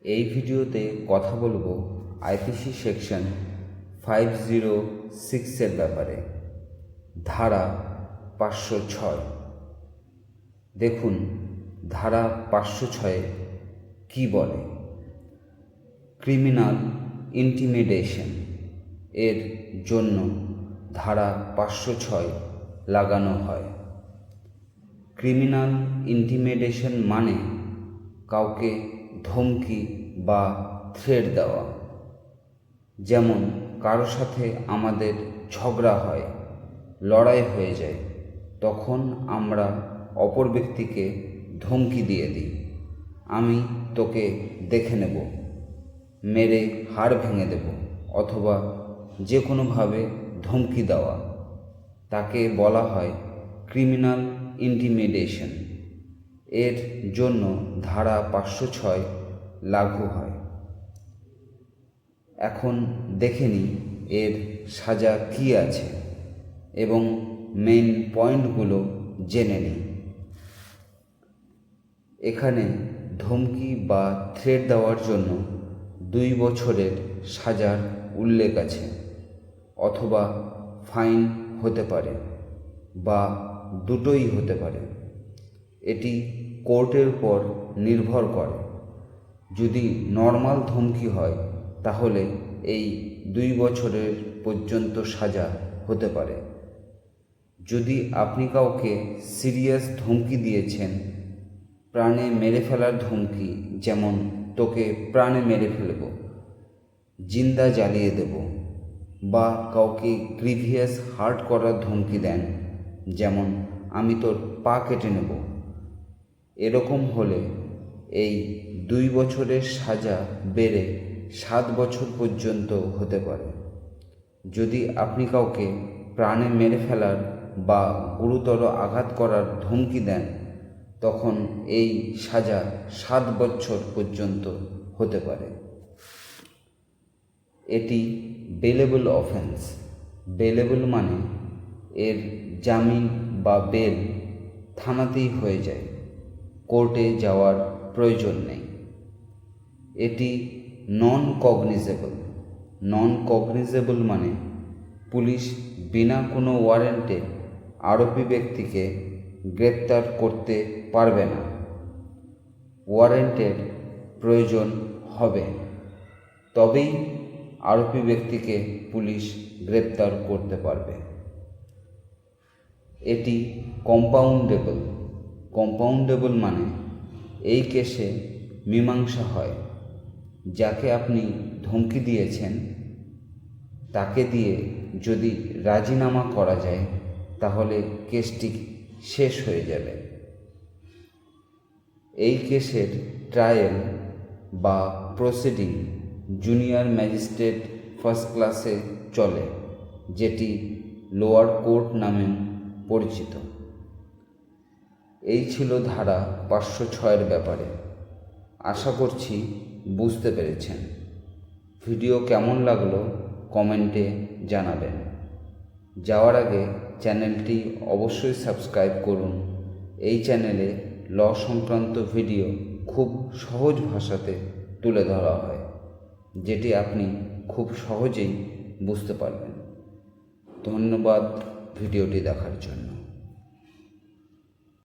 এই ভিডিওতে কথা বলবো আইপিসি সেকশন 506 এর ব্যাপারে। ধারা 506। দেখুন ধারা 506 কি বলে। ক্রিমিনাল ইন্টিমিডেশন এর জন্য ধারা 506 লাগানো হয়। ক্রিমিনাল ইন্টিমিডেশন মানে কাউকে ধমকি বা থ্রেট দেওয়া। যেমন কারো সাথে আমাদের ঝগড়া হয়, লড়াই হয়ে যায়, তখন আমরা অপর ব্যক্তিকে ধমকি দিয়ে দিই, আমি তোকে দেখে নেব, মেরে হাড় ভেঙে দেব, অথবা যে কোনোভাবে ধমকি দেওয়া, তাকে বলা হয় ক্রিমিনাল ইন্টিমিডেশন। এর জন্য ধারা 506 লাগু হয়। এখন দেখে নিই এর সাজা কী আছে এবং মেইন পয়েন্টগুলো জেনে নিই। এখানে ধমকি বা থ্রেট দেওয়ার জন্য 2 বছরের সাজার উল্লেখ আছে, অথবা ফাইন হতে পারে বা দুটোই হতে পারে। এটি কোর্টের উপর নির্ভর করে। যদি নর্মাল ধমকি হয় তাহলে এই 2 বছরের পর্যন্ত সাজা হতে পারে। যদি আপনি কাউকে সিরিয়াস ধমকি দিয়েছেন, প্রাণে মেরে ফেলার ধমকি, যেমন তোকে প্রাণে মেরে ফেলব, জিন্দা জ্বালিয়ে দেব, বা কাউকে গ্রিভিয়াস হার্ট করার ধমকি দেন, যেমন আমি তোর পা কেটে নেব, এরকম হলে এই 2 বছরের সাজা বেড়ে 7 বছর পর্যন্ত হতে পারে। যদি আপনি কাউকে প্রাণে মেরে ফেলার বা গুরুতর আঘাত করার ধমকি দেন, তখন এই সাজা 7 বছর পর্যন্ত হতে পারে। এটি বেলেবল অফেন্স। বেলেবল মানে এর জামিন বা বেল থানাতেই হয়ে যায়, কোর্টে যাওয়ার প্রয়োজন নেই। এটি নন কগনিজেবল। নন কগনিজেবল মানে পুলিশ বিনা কোনো ওয়ারেন্টে আরোপি ব্যক্তিকে গ্রেপ্তার করতে পারবে না। ওয়ারেন্টের প্রয়োজন হবে, তবেই আরোপি ব্যক্তিকে পুলিশ গ্রেপ্তার করতে পারবে। এটি কম্পাউন্ডেবল। কম্পাউন্ডেবল মানে এই কেসে মীমাংসা হয়। যাকে আপনি ধমকি দিয়েছেন তাকে দিয়ে যদি রাজিনামা করা যায় তাহলে কেসটি শেষ হয়ে যাবে। এই কেসের ট্রায়াল বা প্রসিডিং জুনিয়র ম্যাজিস্ট্রেট ফার্স্ট ক্লাসে চলে, যেটি লোয়ার কোর্ট নামে পরিচিত। এই ছিল ধারা 506 ব্যাপারে। আশা করছি বুঝতে পেরেছেন। ভিডিও কেমন লাগলো কমেন্টে জানাবেন। যাওয়ার আগে চ্যানেলটি অবশ্যই সাবস্ক্রাইব করুন। এই চ্যানেলে ল সংক্রান্ত ভিডিও খুব সহজ ভাষাতে তুলে ধরা হয়, যেটি আপনি খুব সহজেই বুঝতে পারবেন। ধন্যবাদ ভিডিওটি দেখার জন্য।